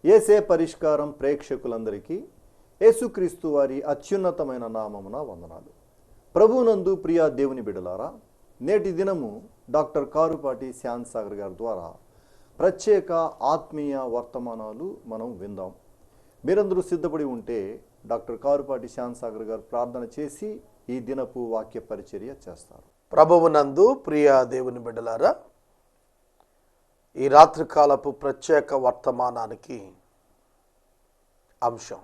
యేసే పరిష్కారం ప్రేక్షకులందరికీ యేసుక్రీస్తు వారి అత్యున్నతమైన నామమున వందనాలు. ప్రభువునందు ప్రియ దేవుని బిడ్డలారా, నేటి దినము డాక్టర్ కారుపాటి శ్యామ్ సాగర్ గారి ద్వారా ప్రత్యేక ఆత్మీయ వర్తమానాలు మనం విందాం. మీరందరూ సిద్ధపడి ఉంటే డాక్టర్ కారుపాటి శ్యామ్ సాగర్ గారు ప్రార్థన చేసి ఈ దినపు వాక్య పరిచర్య చేస్తారు. ప్రభువునందు ప్రియ దేవుని బిడ్డలారా, ఈ రాత్రికాలపు ప్రత్యేక వర్తమానానికి అంశం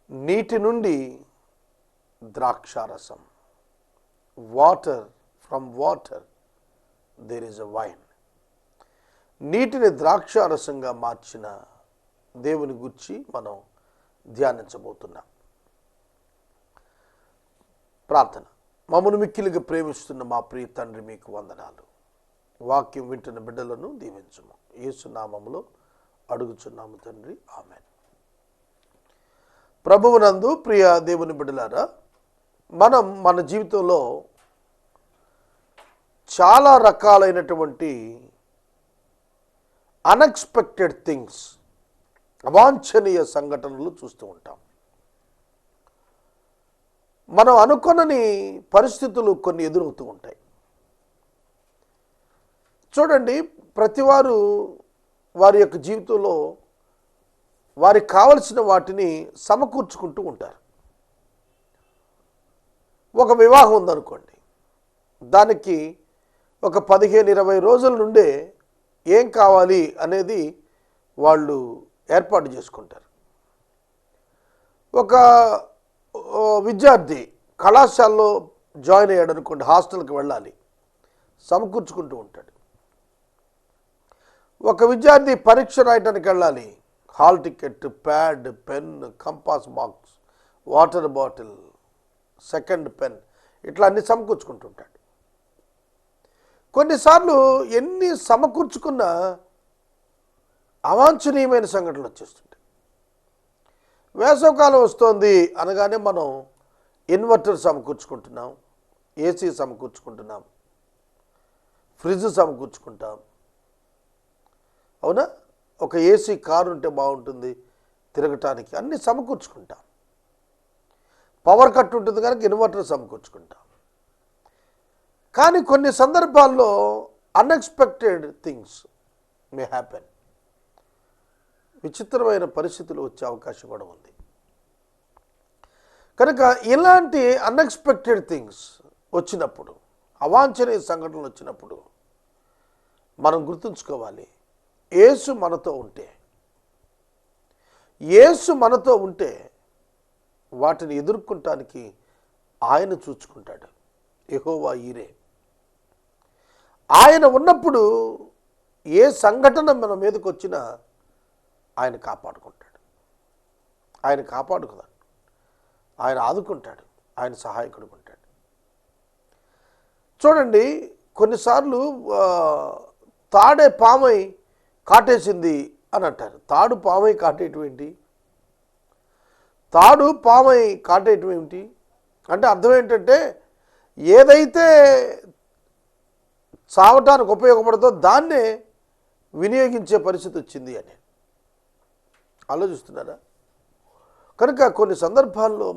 నీటి నుండి ద్రాక్షారసం. Water from water there is a wine. నీటిని ద్రాక్షారసంగా మార్చిన దేవుని గురించి మనం ధ్యానించబోతున్నాం. ప్రార్థన. మమ్మను మిక్కిలిగా ప్రేమిస్తున్న మా ప్రియ తండ్రి, మీకు వందనాలు. వాక్యం వింటున్న బిడ్డలను దీవించుము. యేసు నామములో అడుగుచున్నాము తండ్రి, ఆమేన్. ప్రభువునందు ప్రియ దేవుని బిడ్డలారా, మనం మన జీవితంలో చాలా రకాలైనటువంటి అన్ఎక్స్పెక్టెడ్ థింగ్స్, అవాంఛనీయ సంఘటనలు చూస్తూ ఉంటాం. మనం అనుకొనని పరిస్థితులు కొన్ని ఎదురవుతూ ఉంటాయి. చూడండి, ప్రతివారు వారి యొక్క జీవితంలో వారికి కావలసిన వాటిని సమకూర్చుకుంటూ ఉంటారు. ఒక వివాహం ఉందనుకోండి, దానికి ఒక 15-20 రోజుల నుండే ఏం కావాలి అనేది వాళ్ళు ఏర్పాటు చేసుకుంటారు. ఒక విద్యార్థి కళాశాలలో జాయిన్ అయ్యాడు అనుకోండి, హాస్టల్కి వెళ్ళాలి, సమకూర్చుకుంటూ ఉంటాడు. ఒక విద్యార్థి పరీక్ష రాయడానికి వెళ్ళాలి, hall ticket, pad, pen, compass box, water bottle, second pen, ఇట్లా అన్ని సమకూర్చుకుంటుంటాడు. కొన్నిసార్లు ఎన్ని సమకూర్చుకున్నా అవాంఛనీయమైన సంఘటనలు వచ్చేస్తుంటాయి. వేసవకాలం వస్తోంది అనగానే మనం ఇన్వర్టర్ సమకూర్చుకుంటున్నాం, ఏసీ సమకూర్చుకుంటున్నాం, ఫ్రిడ్జ్ సమకూర్చుకుంటాం. అవునా? ఒక ఏసీ కారు ఉంటే బాగుంటుంది తిరగటానికి, అన్నీ సమకూర్చుకుంటాం. పవర్ కట్ ఉంటుంది కనుక ఇన్వర్టర్ సమకూర్చుకుంటాం. కానీ కొన్ని సందర్భాల్లో అన్ఎక్స్పెక్టెడ్ థింగ్స్ మే హ్యాపెన్. విచిత్రమైన పరిస్థితులు వచ్చే అవకాశం కూడా ఉంది. కనుక ఇలాంటి అన్ఎక్స్పెక్టెడ్ థింగ్స్ వచ్చినప్పుడు, అవాంఛనీయ సంఘటనలు వచ్చినప్పుడు మనం గుర్తుంచుకోవాలి, యేసు మనతో ఉంటే, యేసు మనతో ఉంటే వాటిని ఎదుర్కొనటానికి ఆయన చూసుకుంటాడు. యెహోవా ఈరే. ఆయన ఉన్నప్పుడు ఏ సంఘటన మన మీదకి వచ్చినా ఆయన కాపాడుకుంటాడు, ఆయన కాపాడుకుంటాడు, ఆయన ఆదుకుంటాడు, ఆయన సహాయకుడు ఉంటాడు. చూడండి, కొన్నిసార్లు తాడే పామై కాటేసింది అని అంటారు. తాడు పామై కాటేయటం ఏంటి? తాడు పామై కాటేయటం ఏమిటి అంటే అర్థం ఏంటంటే, ఏదైతే చావటానికి ఉపయోగపడుతుందో దాన్నే వినియోగించే పరిస్థితి వచ్చింది అని ఆలోచిస్తున్నారా? కనుక కొన్ని సందర్భాల్లో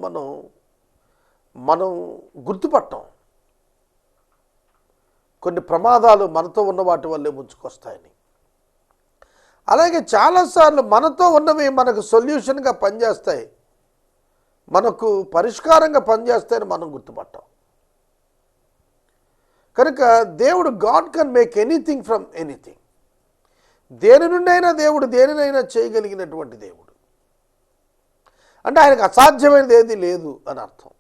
మనం గుర్తుపట్టాం, కొన్ని ప్రమాదాలు మనతో ఉన్న వాటి వల్లే ముంచుకొస్తాయని. అలాగే చాలాసార్లు మనతో ఉన్నవి మనకు సొల్యూషన్గా పనిచేస్తాయి, మనకు పరిష్కారంగా పనిచేస్తాయని మనం గుర్తుపట్టాం. కనుక దేవుడు, God can make anything from anything. దేని నుండి అయినా దేవుడు దేనినైనా చేయగలిగినటువంటి దేవుడు. అంటే ఆయనకు అసాధ్యమైనది ఏదీ లేదు అని అర్థం.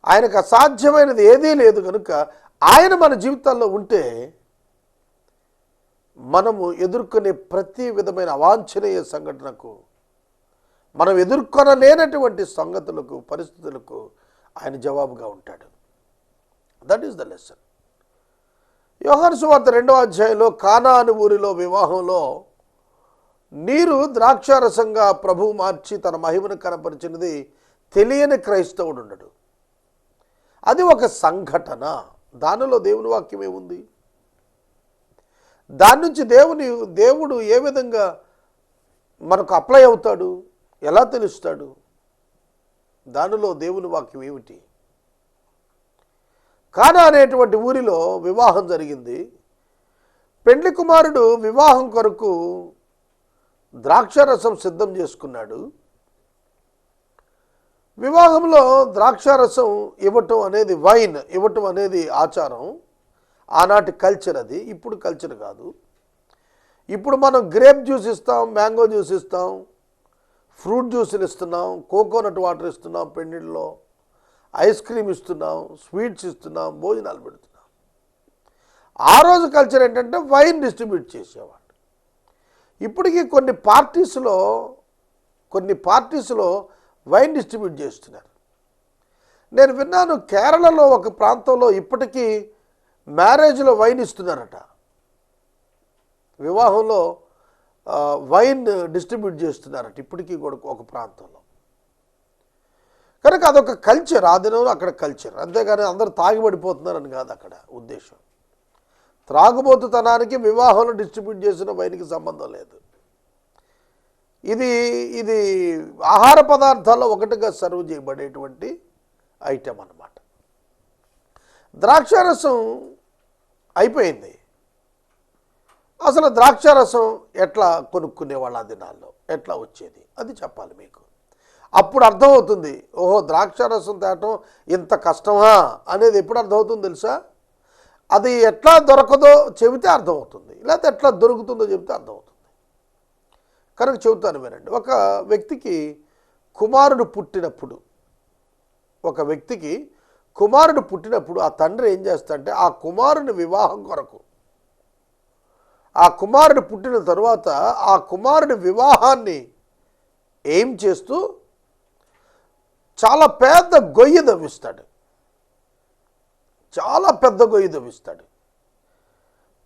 ఆయనకు అసాధ్యమైనది ఏదీ లేదు కనుక ఆయన మన జీవితాల్లో ఉంటే మనము ఎదుర్కొనే ప్రతి విధమైన అవాంఛనీయ సంఘటనకు, మనం ఎదుర్కొనలేనటువంటి సంగతులకు, పరిస్థితులకు ఆయన జవాబుగా ఉంటాడు. That is the lesson. యోహాను సువార్త 2వ అధ్యాయంలో కానాను ఊరిలో వివాహంలో నీరు ద్రాక్షారసంగా ప్రభువు మార్చి తన మహిమను కనపరిచినది తెలియని క్రైస్తవుడు ఉండడు. అది ఒక సంఘటన. దానిలో దేవుని వాక్యం ఏముంది? దాని నుంచి దేవుడు ఏ విధంగా మనకు అప్లై అవుతాడు, ఎలా తెలుస్తాడు? దానిలో దేవుని వాక్యం ఏమిటి? కానా అనేటువంటి ఊరిలో వివాహం జరిగింది. పెండ్లి కుమారుడు వివాహం కొరకు ద్రాక్షారసం సిద్ధం చేసుకున్నాడు. వివాహంలో ద్రాక్షారసం ఇవ్వటం అనేది, వైన్ ఇవ్వటం అనేది ఆచారం. ఆనాటి కల్చర్ అది, ఇప్పుడు కల్చర్ కాదు. ఇప్పుడు మనం గ్రేప్ జ్యూస్ ఇస్తాం, మ్యాంగో జ్యూస్ ఇస్తాం, ఫ్రూట్ జ్యూసులు ఇస్తున్నాం, కోకోనట్ వాటర్ ఇస్తున్నాం, పెండిల్లో ఐస్ క్రీమ్ ఇస్తున్నాం, స్వీట్స్ ఇస్తున్నాం, భోజనాలు పెడుతున్నాం. ఆ రోజు కల్చర్ ఏంటంటే వైన్ డిస్ట్రిబ్యూట్ చేసేవాడు. ఇప్పటికీ కొన్ని పార్టీస్లో వైన్ డిస్ట్రిబ్యూట్ చేస్తున్నారు. నేను విన్నాను, కేరళలో ఒక ప్రాంతంలో ఇప్పటికీ మ్యారేజ్లో వైన్ ఇస్తున్నారట. వివాహంలో వైన్ డిస్ట్రిబ్యూట్ చేస్తున్నారట ఇప్పటికీ కూడా ఒక ప్రాంతంలో. కనుక అదొక కల్చర్, ఆ దినంలో అక్కడ కల్చర్. అంతేగాని అందరూ తాగిపడిపోతున్నారని కాదు అక్కడ ఉద్దేశం. త్రాగుబోతుతనానికి వివాహంలో డిస్ట్రిబ్యూట్ చేసిన వైన్కి సంబంధం లేదు. ఇది ఆహార పదార్థాల్లో ఒకటిగా సర్వ్ చేయబడేటువంటి ఐటెం అన్నమాట. ద్రాక్షారసం అయిపోయింది. అసలు ద్రాక్షారసం ఎట్లా కొనుక్కునేవాళ్ళు ఆ దినాల్లో, ఎట్లా వచ్చేది అది చెప్పాలి మీకు. అప్పుడు అర్థమవుతుంది, ఓహో ద్రాక్షారసం తేవటం ఇంత కష్టమా అనేది ఎప్పుడు అర్థమవుతుంది తెలుసా? అది ఎట్లా దొరకదో చెబితే అర్థమవుతుంది, లేకపోతే ఎట్లా దొరుకుతుందో చెబితే అర్థమవుతుంది. కనుక చెబుతాను వినండి. ఒక వ్యక్తికి కుమారుడు పుట్టినప్పుడు ఆ తండ్రి ఏం చేస్తాడంటే, ఆ కుమారుని వివాహం కొరకు, ఆ కుమారుడు పుట్టిన తరువాత ఆ కుమారుడి వివాహాన్ని ఏం చేస్తూ చాలా పెద్ద గొయ్యి దవ్విస్తాడు.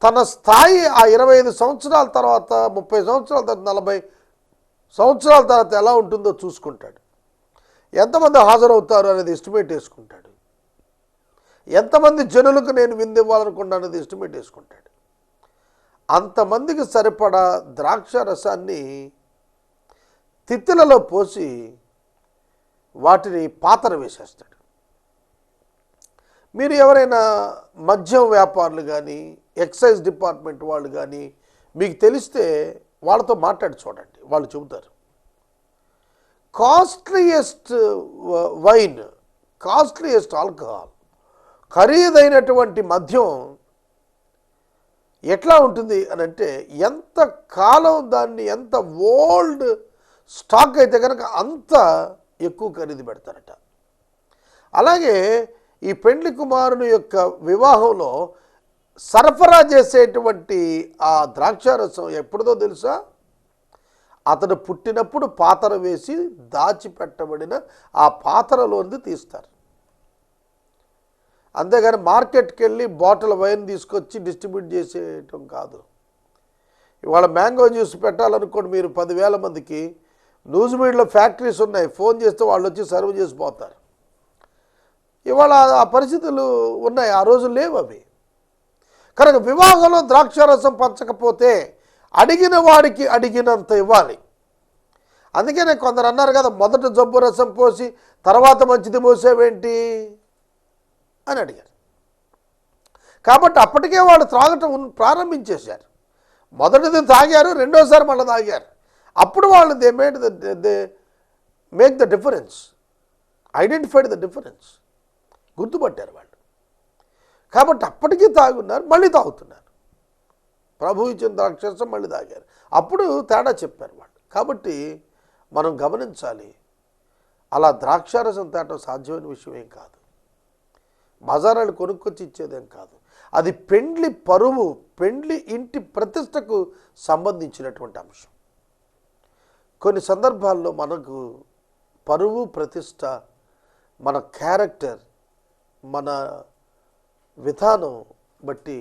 తన స్థాయి ఆ 25 సంవత్సరాల తర్వాత, 30 సంవత్సరాల తర్వాత, 40 సంవత్సరాల తర్వాత ఎలా ఉంటుందో చూసుకుంటాడు. ఎంతమంది హాజరవుతారు అనేది ఎస్టిమేట్ వేసుకుంటాడు. ఎంతమంది జనులకు నేను విందు ఇవ్వాలనుకుంటా అనేది ఎస్టిమేట్ వేసుకుంటాడు. అంతమందికి సరిపడా ద్రాక్ష రసాన్ని తిత్తులలో పోసి వాటిని పాతర వేసేస్తాడు. మీరు ఎవరైనా మద్యం వ్యాపారులు కానీ, ఎక్సైజ్ డిపార్ట్మెంట్ వాళ్ళు కానీ మీకు తెలిస్తే వాళ్ళతో మాట్లాడి చూడండి, వాళ్ళు చెబుతారు. కాస్ట్లీయెస్ట్ వైన్, కాస్ట్లీయెస్ట్ ఆల్కహాల్, ఖరీదైనటువంటి మద్యం ఎట్లా ఉంటుంది అని అంటే, ఎంత కాలం దాన్ని, ఎంత ఓల్డ్ స్టాక్ అయితే కనుక అంత ఎక్కువ ఖరీదు పెడతారట. అలాగే ఈ పెండ్లి కుమారుని యొక్క వివాహంలో సరఫరా చేసేటువంటి ఆ ద్రాక్షారసం ఎప్పుడుదో తెలుసా? అతడు పుట్టినప్పుడు పాతర వేసి దాచిపెట్టబడిన ఆ పాతరలోంది తీస్తారు. అంతేగాని మార్కెట్కి వెళ్ళి బాటిల్ వైన్ తీసుకొచ్చి డిస్ట్రిబ్యూట్ చేసేయటం కాదు. ఇవాళ మ్యాంగో జ్యూస్ పెట్టాలనుకోండి మీరు 10,000 మందికి, న్యూజిమీడ్లో ఫ్యాక్టరీస్ ఉన్నాయి, ఫోన్ చేస్తే వాళ్ళు వచ్చి సర్వ్ చేసిపోతారు. ఇవాళ ఆ పరిస్థితులు ఉన్నాయి, ఆ రోజు లేవు అవి. కనుక వివాహంలో ద్రాక్షారసం పంచకపోతే అడిగిన వాడికి అడిగినంత ఇవ్వాలి. అందుకనే కొందరు అన్నారు కదా, మొదట జబ్బు రసం పోసి తర్వాత మంచిది పోసేవేంటి అని అడిగారు. కాబట్టి అప్పటికే వాళ్ళు త్రాగటం ప్రారంభించేశారు. మొదటిది తాగారు, రెండోసారి మళ్ళీ తాగారు. అప్పుడు వాళ్ళు they make the difference, identified the difference, గుర్తుపట్టారు వాళ్ళు. కాబట్టి అప్పటికీ తాగున్నారు, మళ్ళీ తాగుతున్నారు. ప్రభు ఇచ్చిన ద్రాక్షరసం మళ్ళీ తాగారు, అప్పుడు తేడా చెప్పారు వాళ్ళు. కాబట్టి మనం గమనించాలి, అలా ద్రాక్షారసం తేవటం సాధ్యమైన విషయం ఏం కాదు. బజారాలు కొనుక్కొచ్చి ఇచ్చేదేం కాదు. అది పెండ్లి పరువు, పెండ్లి ఇంటి ప్రతిష్టకు సంబంధించినటువంటి అంశం. కొన్ని సందర్భాల్లో మనకు పరువు, ప్రతిష్ట, మన క్యారెక్టర్, మన విధానం బట్టి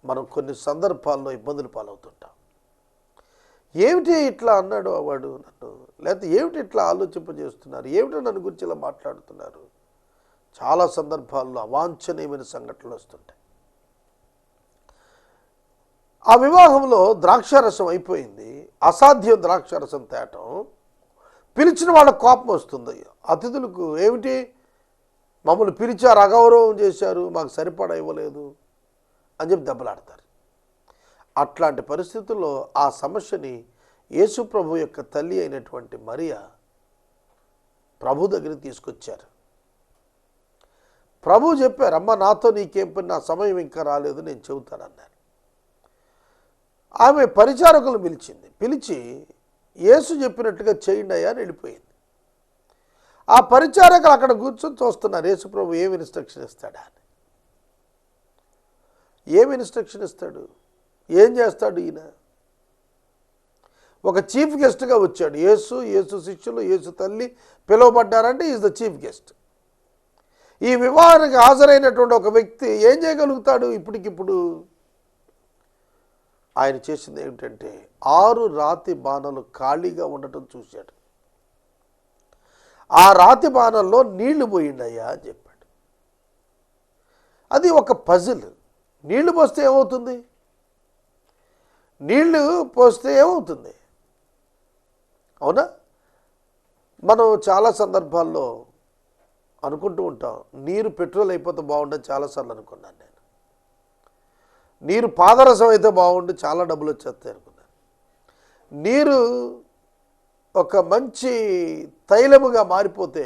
మనం కొన్ని సందర్భాల్లో ఇబ్బందులు పాలవుతుంటాం. ఏమిటి ఇట్లా అన్నాడు వాడు నన్ను, లేకపోతే ఏమిటి ఇట్లా ఆలోచింపజేస్తున్నారు, ఏమిటో నన్ను గురించి ఇలా మాట్లాడుతున్నారు. చాలా సందర్భాల్లో అవాంఛనీయమైన సంఘటనలు వస్తుంటాయి. ఆ వివాహంలో ద్రాక్షారసం అయిపోయింది. అసాధ్యం ద్రాక్షారసం తేటం. పిలిచిన వాళ్ళ కోపం వస్తుంది. అతిథులకు ఏమిటి, మమ్మల్ని పిలిచారు, అగౌరవం చేశారు, మాకు సరిపడా ఇవ్వలేదు అని చెప్పి దెబ్బలాడతారు. అట్లాంటి పరిస్థితుల్లో ఆ సమస్యని యేసు ప్రభు యొక్క తల్లి అయినటువంటి మరియా ప్రభు దగ్గరికి తీసుకొచ్చారు. ప్రభు చెప్పారు, అమ్మ నాతో నీకేం పని, నా సమయం ఇంకా రాలేదు, నేను చెబుతానన్నారు. ఆమె పరిచారకులను పిలిచి యేసు చెప్పినట్టుగా చేయండి అయ్యా అని వెళ్ళిపోయింది. ఆ పరిచారకులు అక్కడ కూర్చొని చూస్తున్నారు యేసు ప్రభు ఏమి ఇన్స్ట్రక్షన్ ఇస్తాడా అని. ఏమి ఇన్స్ట్రక్షన్ ఇస్తాడు, ఏం చేస్తాడు ఈయన? ఒక చీఫ్ గెస్ట్గా వచ్చాడు. యేసు శిష్యులు, యేసు తల్లి పిలువబడ్డారంటే ఈజ్ ద చీఫ్ గెస్ట్. ఈ వివాహానికి హాజరైనటువంటి ఒక వ్యక్తి ఏం చేయగలుగుతాడు? ఇప్పటికిప్పుడు ఆయన చేసింది ఏమిటంటే 6 రాతి బాణలు ఖాళీగా ఉండటం చూశాడు. ఆ రాతి బాణల్లో నీళ్లు పోయిండయ్యా అని చెప్పాడు. అది ఒక పజిల్. నీళ్లు పోస్తే ఏమవుతుంది? నీళ్లు పోస్తే ఏమవుతుంది? అవునా? మనం చాలా సందర్భాల్లో అనుకుంటూ ఉంటాం, నీరు పెట్రోల్ అయిపోతే బాగుండని చాలాసార్లు అనుకున్నాను నేను. నీరు పాదరసం అయితే బాగుండు, చాలా డబ్బులు వచ్చేస్తాయి అనుకున్నాను. నీరు ఒక మంచి తైలముగా మారిపోతే,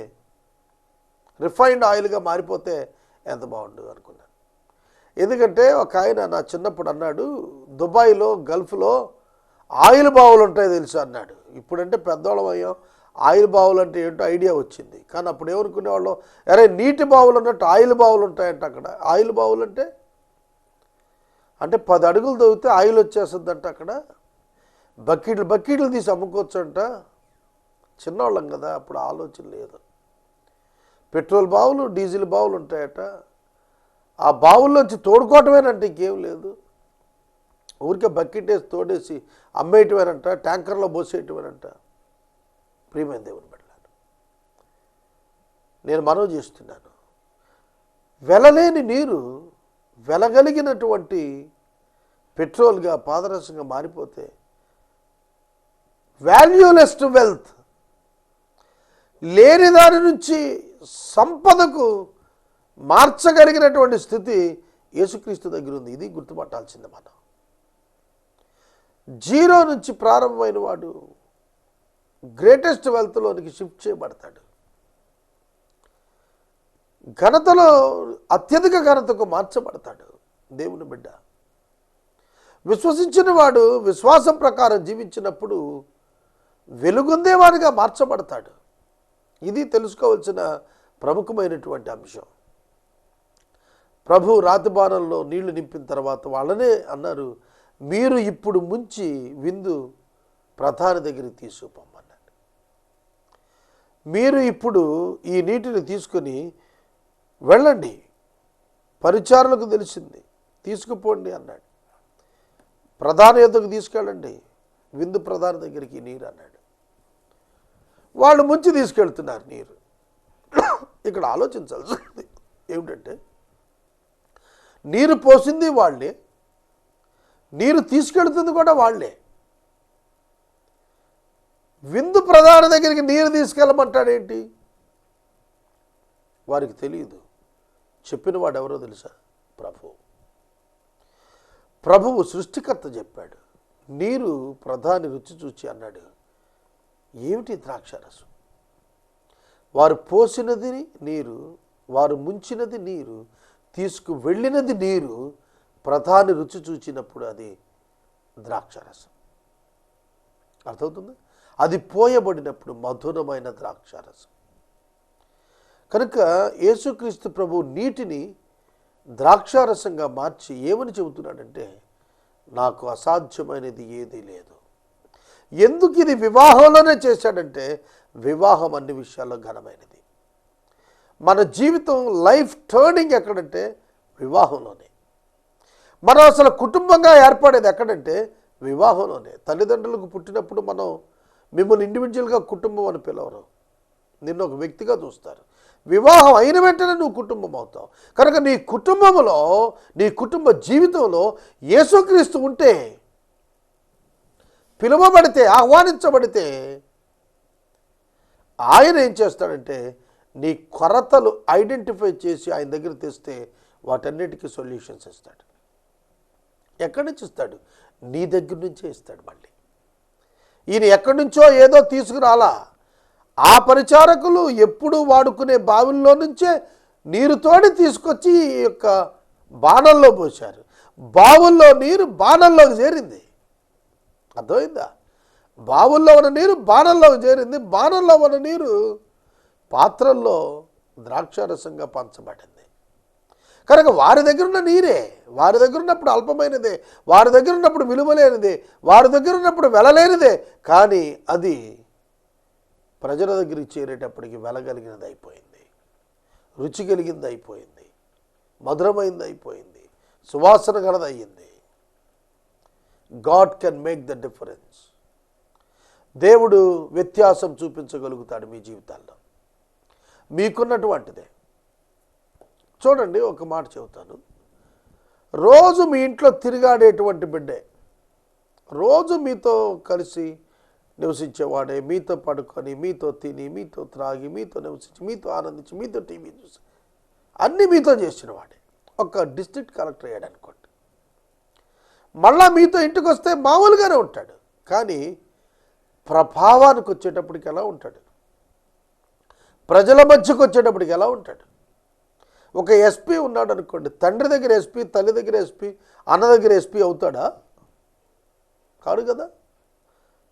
రిఫైన్డ్ ఆయిల్గా మారిపోతే ఎంత బాగుండు అనుకున్నాను. ఎందుకంటే ఒక ఆయన నా చిన్నప్పుడు అన్నాడు, దుబాయ్లో గల్ఫ్లో ఆయిల్ బావులు ఉంటాయి తెలుసు అన్నాడు. ఇప్పుడంటే పెద్దవాళ్ళం అయ్యాం, ఆయిల్ బావులు అంటే ఏంటో ఐడియా వచ్చింది. కానీ అప్పుడు ఏమనుకునేవాళ్ళం, అరే నీటి బావులు అన్నట్టు ఆయిల్ బావులు ఉంటాయంట అక్కడ. ఆయిల్ బావులు అంటే 10 అడుగులు తవ్వితే ఆయిల్ వచ్చేస్తుందంట అక్కడ. బకెట్లు తీసి అమ్ముకోవచ్చు అంట. చిన్నవాళ్ళం కదా, అప్పుడు ఆలోచన లేదు. పెట్రోల్ బావులు, డీజిల్ బావులు ఉంటాయట. ఆ బావుల్లోంచి తోడుకోవటమేనంట, ఇంకేం లేదు. ఊరికే బకెట్ వేసి తోడేసి అమ్మేయటమేనంట, ట్యాంకర్లో పోసేయటమేనంట. ప్రియమైన దేవుని బిడ్డలారా, నేను మనవి చేస్తున్నాను, వెలలేని నీరు వెలగలిగినటువంటి పెట్రోల్గా, పాదరసంగా మారిపోతే, వాల్యూలెస్ టు వెల్త్, లేని దాని నుంచి సంపదకు మార్చగలిగినటువంటి స్థితి యేసుక్రీస్తు దగ్గర ఉంది. ఇది గుర్తుపట్టాల్సింది మనం. జీరో నుంచి ప్రారంభమైన వాడు గ్రేటెస్ట్ వెల్త్లోనికి షిఫ్ట్ చేయబడతాడు. ఘనతలో అత్యధిక ఘనతకు మార్చబడతాడు దేవుని బిడ్డ. విశ్వసించిన వాడు విశ్వాసం ప్రకారం జీవించినప్పుడు వెలుగొందేవాడిగా మార్చబడతాడు. ఇది తెలుసుకోవాల్సిన ప్రముఖమైనటువంటి అంశం. ప్రభు రాతిబాణంలో నీళ్లు నింపిన తర్వాత వాళ్ళనే అన్నారు, మీరు ఇప్పుడు ముంచి విందు ప్రధాని దగ్గరికి తీసుకుపోమన్నాడు. మీరు ఇప్పుడు ఈ నీటిని తీసుకొని వెళ్ళండి, పరిచారులకు తెలిసింది, తీసుకుపోండి అన్నాడు. ప్రధాని యొద్దకు తీసుకెళ్ళండి, విందు ప్రధాని దగ్గరికి నీరు అన్నాడు. వాళ్ళు ముంచి తీసుకెళ్తున్నారు నీరు. ఇక్కడ ఆలోచించాల్సింది ఏమిటంటే, నీరు పోసింది వాళ్ళే, నీరు తీసుకెళ్తుంది కూడా వాళ్ళే. విందు ప్రధాని దగ్గరికి నీరు తీసుకెళ్ళమంటాడేంటి? వారికి తెలియదు. చెప్పిన వాడు ఎవరో తెలుసా? ప్రభువు సృష్టికర్త చెప్పాడు. నీరు ప్రధాని రుచి చూచి అన్నాడు, ఏమిటి ద్రాక్షారసం? వారు పోసినది నీరు, వారు ముంచినది నీరు, తీసుకు వెళ్ళినది నీరు. ప్రధాని రుచి చూచినప్పుడు అది ద్రాక్షారసం. అర్థమవుతుంది? అది పోయబడినప్పుడు మధురమైన ద్రాక్షారసం. కనుక యేసుక్రీస్తు ప్రభు నీటిని ద్రాక్షారసంగా మార్చి ఏమని చెబుతున్నాడంటే, నాకు అసాధ్యమైనది ఏదీ లేదు. ఎందుకు ఇది వివాహంలోనే చేశాడంటే, వివాహం అన్ని విషయాల్లో ఘనమైనది. మన జీవితం లైఫ్ టర్నింగ్ ఎక్కడంటే వివాహంలోనే. మనం అసలు కుటుంబంగా ఏర్పడేది ఎక్కడంటే వివాహంలోనే. తల్లిదండ్రులకు పుట్టినప్పుడు మనం మిమ్మల్ని ఇండివిజువల్గా కుటుంబం అని పిలవరు, నిన్ను ఒక వ్యక్తిగా చూస్తారు. వివాహం అయిన వెంటనే నువ్వు కుటుంబం అవుతావు. కనుక నీ కుటుంబంలో, నీ కుటుంబ జీవితంలో యేసుక్రీస్తు ఉంటే, పిలువబడితే, ఆహ్వానించబడితే ఆయన ఏం చేస్తాడంటే నీ కొరతలు ఐడెంటిఫై చేసి ఆయన దగ్గర తెస్తే వాటన్నిటికీ సొల్యూషన్స్ ఇస్తాడు. ఎక్కడి నుంచి ఇస్తాడు? నీ దగ్గర నుంచే ఇస్తాడు. మళ్ళీ ఈయన ఎక్కడి నుంచో ఏదో తీసుకురాలా. ఆ పరిచారకులు ఎప్పుడు వాడుకునే బావిల్లో నుంచే నీరు తోడి తీసుకొచ్చి ఈ యొక్క బాణల్లో పోశారు. బావుల్లో నీరు బాణల్లోకి చేరింది. అర్థమైందా? బావుల్లో ఉన్న నీరు బాణల్లోకి చేరింది. బాణల్లో ఉన్న నీరు పాత్రల్లో ద్రాక్షారసంగా పంచబడింది. కనుక వారి దగ్గర ఉన్న నీరే, వారి దగ్గర ఉన్నప్పుడు అల్పమైనదే, వారి దగ్గర ఉన్నప్పుడు విలువలేనిదే, వారి దగ్గర ఉన్నప్పుడు వెలలేనిదే, కానీ అది ప్రజల దగ్గరికి చేరేటప్పటికి వెలగలిగినది అయిపోయింది, రుచి కలిగింది అయిపోయింది, మధురమైంది అయిపోయింది, సువాసన గలది అయ్యింది. God can make the difference. దేవుడు వ్యత్యాసం చూపించగలుగుతాడు మీ జీవితాల్లో, మీకున్నటువంటిదే. చూడండి, ఒక మాట చెబుతాను. రోజు మీ ఇంట్లో తిరిగాడేటువంటి బిడ్డే, రోజు మీతో కలిసి నివసించేవాడే, మీతో పడుకొని, మీతో తిని, మీతో త్రాగి, మీతో నివసించి, మీతో ఆనందించి, మీతో టీవీ చూసి అన్నీ మీతో చేసిన వాడే ఒక డిస్ట్రిక్ట్ కలెక్టర్ అయ్యాడు అనుకోండి. మళ్ళా మీతో ఇంటికి వస్తే మామూలుగానే ఉంటాడు, కానీ ప్రభావానికి వచ్చేటప్పటికి ఎలా ఉంటాడు? ప్రజల మధ్యకు వచ్చేటప్పటికి ఎలా ఉంటాడు? ఒక ఎస్పీ ఉన్నాడు అనుకోండి, తండ్రి దగ్గర ఎస్పీ, తల్లి దగ్గర ఎస్పీ, అన్న దగ్గర ఎస్పీ అవుతాడా? కాదు కదా.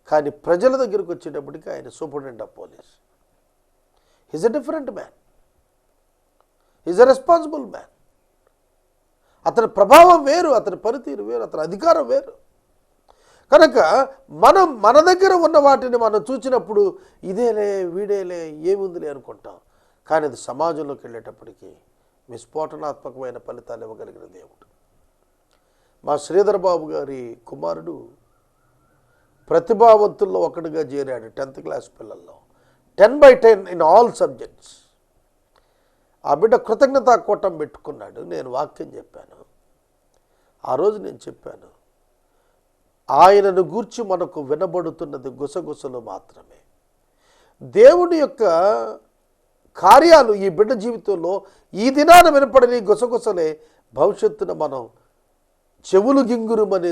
కానీ ప్రజల దగ్గరకు వచ్చేటప్పటికి ఆయన superintendent of police. Is a different man, is a responsible man. అతని ప్రభావం వేరు, అతని పనితీరు వేరు, అతని అధికారం వేరు. కనుక మనం మన దగ్గర ఉన్న వాటిని మనం చూసినప్పుడు ఇదేలే, వీడేలే, ఏముందిలే అనుకుంటాం. కానీ అది సమాజంలోకి వెళ్ళేటప్పటికి విస్ఫోటనాత్మకమైన ఫలితాలు ఇవ్వగలిగిన దేవుడు. మా శ్రీధర్ బాబు గారి కుమారుడు ప్రతిభావంతుల్లో ఒకటిగా చేరాడు 10th క్లాస్ పిల్లల్లో, 10/10 ఇన్ ఆల్ సబ్జెక్ట్స్. ఆ బిడ్డ కృతజ్ఞతా కూటం పెట్టుకున్నాడు. నేను వాక్యం చెప్పాను. ఆ రోజు నేను చెప్పాను, ఆయనను గూర్చి మనకు వినబడుతున్నది గుసగుసలు మాత్రమే. దేవుని యొక్క కార్యాలు ఈ బిడ్డ జీవితంలో ఈ దినాన వినపడని గుసగుసలే భవిష్యత్తున మనం చెవులు గింగురుమని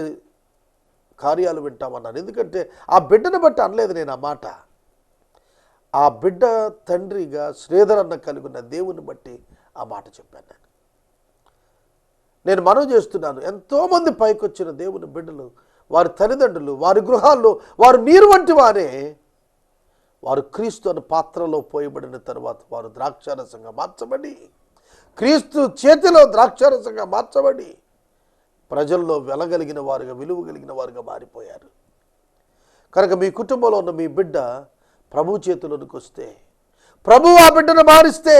కార్యాలు వింటామన్నాను. ఎందుకంటే ఆ బిడ్డను బట్టి అనలేదు నేను ఆ మాట. ఆ బిడ్డ తండ్రిగా శ్రీధర్ అన్న కలిగి ఉన్న దేవుని బట్టి ఆ మాట చెప్పాను. నేను మనవి చేస్తున్నాను, ఎంతోమంది పైకొచ్చిన దేవుని బిడ్డలు, వారి తల్లిదండ్రులు, వారి గృహాల్లో వారు నీరు వంటి వారే. వారు క్రీస్తు అనే పాత్రలో పోయబడిన తర్వాత వారు ద్రాక్షారసంగా మార్చబడి, క్రీస్తు చేతిలో ద్రాక్షారసంగా మార్చబడి ప్రజల్లో వెలగలిగిన వారుగా, విలువ కలిగిన వారుగా మారిపోయారు. కనుక మీ కుటుంబంలో ఉన్న మీ బిడ్డ ప్రభు చేతిలోనికి వస్తే, ప్రభు ఆ బిడ్డను మారిస్తే,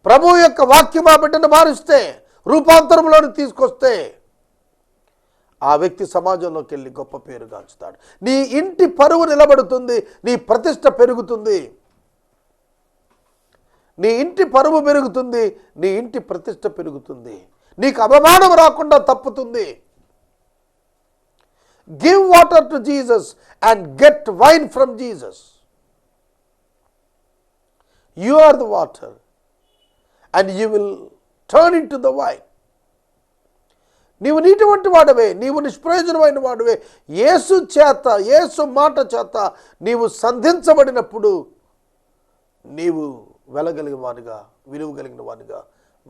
ప్రభు యొక్క వాక్యం ఆ బిడ్డను మారిస్తే, రూపాంతరంలోకి తీసుకొస్తే, ఆ వ్యక్తి సమాజంలోకి వెళ్ళి గొప్ప పేరు గాంచుతాడు. నీ ఇంటి పరువు నిలబడుతుంది, నీ ప్రతిష్ట పెరుగుతుంది. నీ ఇంటి పరువు పెరుగుతుంది, నీ ఇంటి ప్రతిష్ట పెరుగుతుంది, నీకు అవమానం రాకుండా తప్పుతుంది. Give water to Jesus and get wine from Jesus. You are the water and you will turn into the wine. నీవు నీటి వంటి వాడవే, నీవు నిష్ప్రయోజనమైన వాడవే. యేసు చేత, యేసు మాట చేత నీవు సంధించబడినప్పుడు నీవు వెలగలిగిన వానిగా, విలువ కలిగిన వానిగా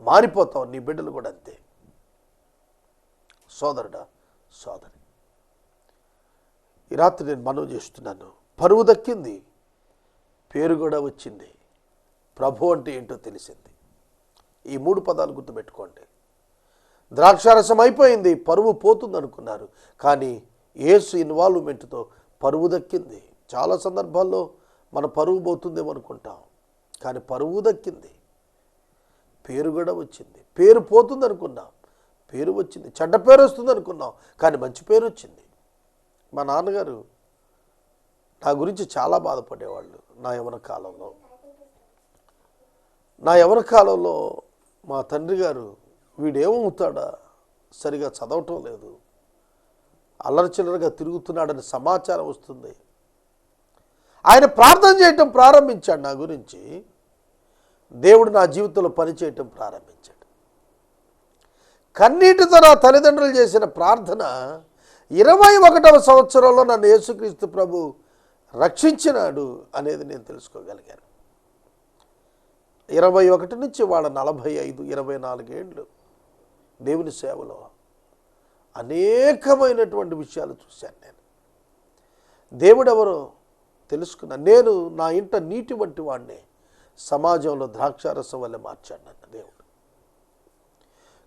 మారిపోతావు. నీ బిడ్డలు కూడా అంతే. సోదరుడా, సోదరి, ఈ రాత్రి నేను మనవి చేస్తున్నాను, పరువు దక్కింది, పేరు కూడా వచ్చింది, ప్రభు అంటే ఏంటో తెలిసింది. ఈ 3 పదాలు గుర్తుపెట్టుకోండి. ద్రాక్షారసం అయిపోయింది, పరువు పోతుంది అనుకున్నారు, కానీ యేసు ఇన్వాల్వ్మెంట్తో పరువు దక్కింది. చాలా సందర్భాల్లో మన పరువు పోతుందేమో అనుకుంటాం, కానీ పరువు దక్కింది, పేరు కూడా వచ్చింది. పేరు పోతుంది అనుకున్నాం, పేరు వచ్చింది. చెడ్డ పేరు వస్తుంది అనుకున్నాం, కానీ మంచి పేరు వచ్చింది. మా నాన్నగారు నా గురించి చాలా బాధపడేవాళ్ళు. నా యవ్వన కాలంలో నా ఎవరి కాలంలో మా తండ్రి గారు వీడేమవుతాడా, సరిగా చదవటం లేదు, అల్లరి చిల్లరగా తిరుగుతున్నాడని సమాచారం వస్తుంది. ఆయన ప్రార్థన చేయటం ప్రారంభించాడు. నా గురించి దేవుడు నా జీవితంలో పనిచేయటం ప్రారంభించాడు. కన్నీటితో నా తల్లిదండ్రులు చేసిన ప్రార్థన 21వ సంవత్సరంలో నన్ను యేసుక్రీస్తు ప్రభు రక్షించినాడు అనేది నేను తెలుసుకోగలిగాను. 21 నుంచి వాళ్ళ 45, 24 ఏళ్ళు దేవుని సేవలో అనేకమైనటువంటి విషయాలు చూశాను. నేను దేవుడెవరో తెలుసుకున్నాను. నేను నా ఇంట నీటి వంటి వాడిని సమాజంలో ద్రాక్షారసం వల్ల మార్చాడు నన్ను దేవుడు.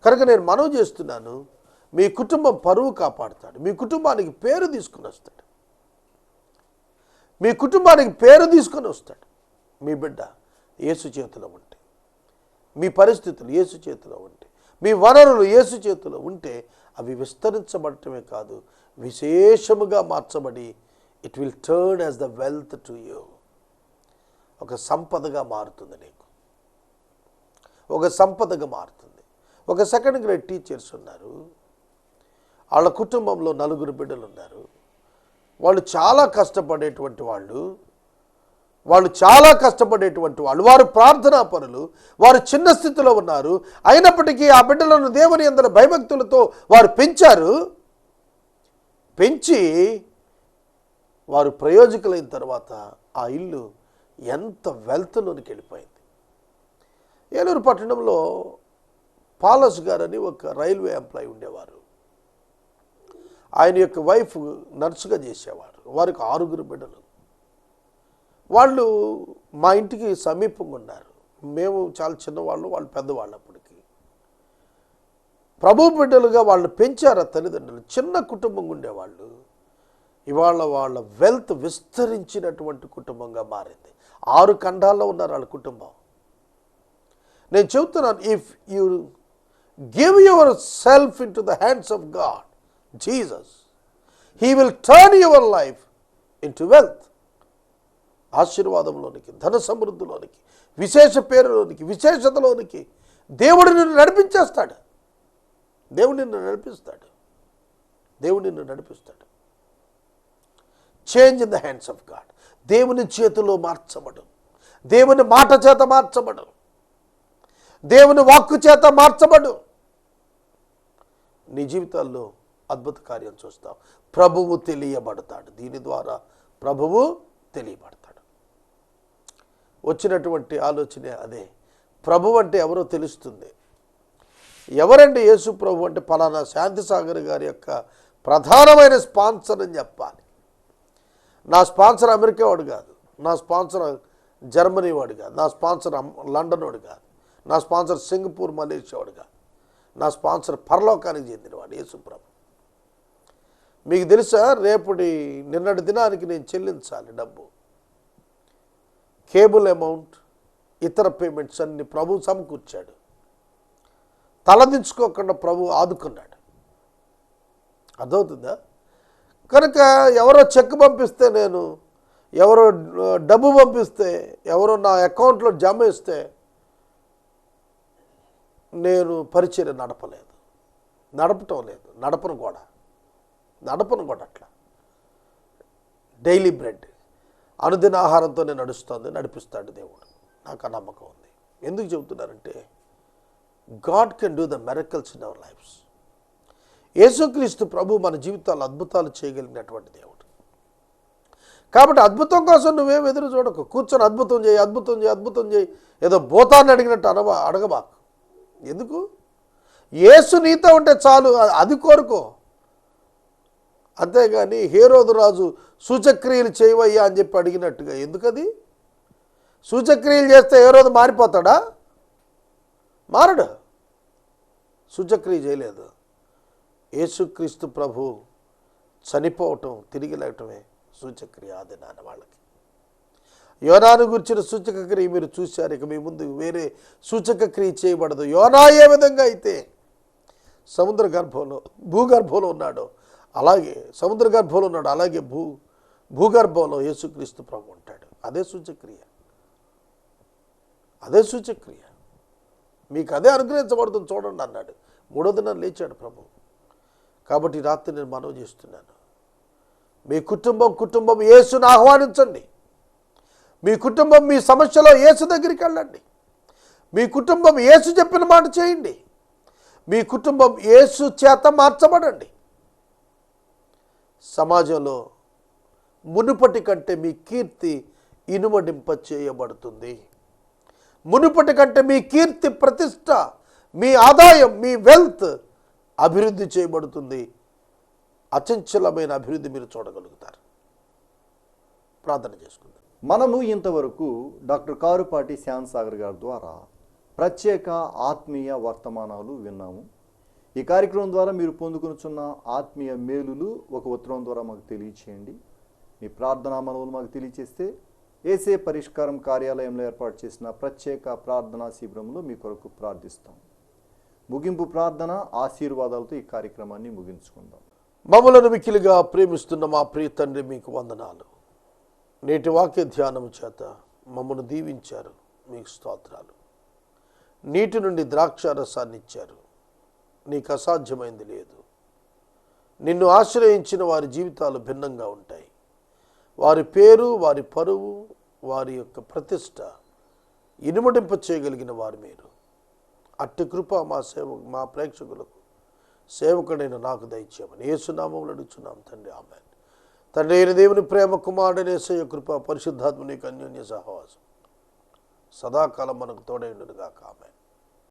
కనుక నేను మనవి చేస్తున్నాను, మీ కుటుంబం పరువు కాపాడుతాడు, మీ కుటుంబానికి పేరు తీసుకుని వస్తాడు, మీ కుటుంబానికి పేరు తీసుకొని వస్తాడు. మీ బిడ్డ యేసు చేతిలో ఉంటే, మీ పరిస్థితులు యేసు చేతిలో ఉంటే, మీ వనరులు యేసు చేతిలో ఉంటే అవి విస్తరించబడటమే కాదు, విశేషముగా మార్చబడి it will turn as the wealth to you. ఒక సంపదగా మారుతుంది, నీకు ఒక సంపదగా మారుతుంది. ఒక సెకండ్ గ్రేడ్ టీచర్స్ ఉన్నారు, వాళ్ళ కుటుంబంలో 4 బిడ్డలు ఉన్నారు. వాళ్ళు చాలా కష్టపడేటువంటి వాళ్ళు, వారు ప్రార్థనా పరులు, వారు చిన్న స్థితిలో ఉన్నారు. అయినప్పటికీ ఆ బిడ్డలను దేవుని యందు భయభక్తులతో వారు పెంచి వారు ప్రయోజకులైన తర్వాత ఆ ఇల్లు ఎంత వెల్త్లోనికి వెళ్ళిపోయింది. ఏలూరు పట్టణంలో పాలస్ గారని ఒక రైల్వే ఎంప్లాయీ ఉండేవారు. ఆయన యొక్క వైఫ్ నర్సుగా చేసేవారు. వారికి 6 బిడ్డలు. వాళ్ళు మా ఇంటికి సమీపంగా ఉన్నారు. మేము చాలా చిన్నవాళ్ళు, వాళ్ళు పెద్దవాళ్ళు. అప్పటికి ప్రభు బిడ్డలుగా వాళ్ళు పెంచారు ఆ తల్లిదండ్రులు. చిన్న కుటుంబంగా ఉండేవాళ్ళు. ఇవాళ వాళ్ళ వెల్త్ విస్తరించినటువంటి కుటుంబంగా మారింది. 6 ఖండాల్లో ఉన్నారు వాళ్ళ కుటుంబం. నేను చెబుతున్నాను, if you give yourself into the hands of God Jesus, he will turn your life into wealth. ఆశీర్వాదంలోనికి, ధన సమృద్ధిలోనికి, విశేష పేరులోనికి, విశేషతలోనికి దేవుడు నిన్ను నడిపించేస్తాడు. దేవుడు నిన్ను నడిపిస్తాడు. Change in the hands of God. దేవుని చేతిలో మార్చబడు, దేవుని మాట చేత మార్చబడు, దేవుని వాక్కు చేత మార్చబడు. నీ జీవితాల్లో అద్భుత కార్యం చూస్తావు. ప్రభువు తెలియబడతాడు. దీని ద్వారా ప్రభువు తెలియబడతాడు. వచ్చినటువంటి ఆలోచనే అదే. ప్రభు అంటే ఎవరో తెలుస్తుంది. ఎవరండి యేసు ప్రభు అంటే? ఫలానా శాంతిసాగర్ గారి యొక్క ప్రధానమైన స్పాన్సర్ అని చెప్పాలి. నా స్పాన్సర్ అమెరికా వాడు కాదు, నా స్పాన్సర్ జర్మనీ వాడు కాదు, నా స్పాన్సర్ లండన్ వాడు కాదు, నా స్పాన్సర్ సింగపూర్ మలేషియా వాడు కాదు, నా స్పాన్సర్ పరలోకానికి చెందినవాడు యేసు ప్రభు. మీకు తెలుసా, నిన్నటి దినానికి నేను చెల్లించాలి డబ్బు, కేబుల్ అమౌంట్, ఇతర పేమెంట్స్ అన్ని ప్రభు సమకూర్చాడు. తలదించుకోకుండా ప్రభు ఆదుకున్నాడు. అర్థమవుతుందా? కనుక ఎవరో చెక్ పంపిస్తే, ఎవరో డబ్బు పంపిస్తే, ఎవరో నా అకౌంట్లో జమ ఇస్తే నేను పరిచర్య నడపటం లేదు, నడపను కూడా అట్లా. డైలీ బ్రెడ్, అనుదిన ఆహారంతో నడిపిస్తాడు దేవుడు. నాకు ఆ నమ్మకం ఉంది. ఎందుకు చెబుతున్నారంటే, God can do the miracles in our lives. యేసుక్రీస్తు ప్రభు మన జీవితాల్లో అద్భుతాలు చేయగలిగినటువంటి దేవుడు. కాబట్టి అద్భుతం కోసం నువ్వేం ఎదురు చూడకు. కూర్చొని అద్భుతం చేయి, ఏదో భూతాన్ని అడిగినట్టు అడగబాకు. ఎందుకు? యేసు నీతో ఉంటే చాలు, అది కోరుకో. అంతేగాని హేరోదు రాజు సూచక్రియలు చేయవయ్యా అని చెప్పి అడిగినట్టుగా ఎందుకది? సూచక్రియలు చేస్తే హేరోదు మారిపోతాడా? మారడు. సూచక్రియ చేయలేదు. యేసుక్రీస్తు ప్రభు చనిపోవటం, తిరిగి లేవటమే సూచక్రియ ఆది నాన్న వాళ్ళకి. యోనాను గురించిన సూచక క్రియ మీరు చూశారు. ఇక మీ ముందు వేరే సూచక క్రియ చేయబడదు. యోనా ఏ విధంగా అయితే సముద్ర గర్భంలో భూగర్భంలో ఉన్నాడో అలాగే సముద్ర గర్భంలో ఉన్నాడు, అలాగే భూగర్భంలో యేసుక్రీస్తు ప్రభు ఉంటాడు. అదే సూచక్రియ. మీకు అదే అనుగ్రహించబడుతుంది చూడండి అన్నాడు. మూడో దినం లేచాడు ప్రభు. కాబట్టి ఈ రాత్రి నేను మనవి చేస్తున్నాను, మీ కుటుంబం యేసును ఆహ్వానించండి. మీ కుటుంబం మీ సమస్యలో యేసు దగ్గరికి వెళ్ళండి. మీ కుటుంబం యేసు చెప్పిన మాట చేయండి. మీ కుటుంబం యేసు చేత మార్చబడండి. సమాజంలో మునుపటి కంటే మీ కీర్తి ఇనుమడింప చేయబడుతుంది. మునుపటి కంటే మీ కీర్తి, ప్రతిష్ట, మీ ఆదాయం, మీ వెల్త్ అభివృద్ధి చేయబడుతుంది. అచంచలమైన అభివృద్ధి మీరు చూడగలుగుతారు. ప్రార్థన చేసుకుందాం. మనము ఇంతవరకు డాక్టర్ కారుపాటి శ్యామ్ సాగర్ గారి ద్వారా ప్రత్యేక ఆత్మీయ వర్తమానాలు విన్నాము. ఈ కార్యక్రమం ద్వారా మీరు పొందుకొనుచున్న ఆత్మీయ మేలులు ఒక ఉత్తరం ద్వారా మాకు తెలియచేయండి. మీ ప్రార్థనా మనవులు మాకు తెలియచేస్తే ఏసే పరిష్కారం కార్యాలయంలో ఏర్పాటు చేసిన ప్రత్యేక ప్రార్థనా శిబిరంలో మీ కొరకు ప్రార్థిస్తాం. ముగింపు ప్రార్థన ఆశీర్వాదాలతో ఈ కార్యక్రమాన్ని ముగించుకుందాం. మమ్మలను మిక్కిలిగా ప్రేమిస్తున్న మా ప్రియ తండ్రి, మీకు వందనాలు. నేటి వాక్య ధ్యానం చేత మమ్మను దీవించారు, మీకు స్తోత్రాలు. నీటి నుండి ద్రాక్ష రసాన్ని ఇచ్చారు. నీకు అసాధ్యమైంది లేదు. నిన్ను ఆశ్రయించిన వారి జీవితాలు భిన్నంగా ఉంటాయి. వారి పేరు, వారి పరువు, వారి యొక్క ప్రతిష్ట ఇనుమడింప చేయగలిగిన వారు మీరు. అట్టి కృప మా ప్రేక్షకులకు, సేవకుడైన నాకు దయచేయమని యేసునామములో అడుగుచున్నాం తండ్రి, ఆమేన్. తండ్రి అయిన దేవుని ప్రేమ, కుమారుడైన యేసయ్య కృప, పరిశుద్ధాత్మ నీకు అన్యోన్య సహవాసం సదాకాలం మనకు తోడైండును గాక, ఆమేన్.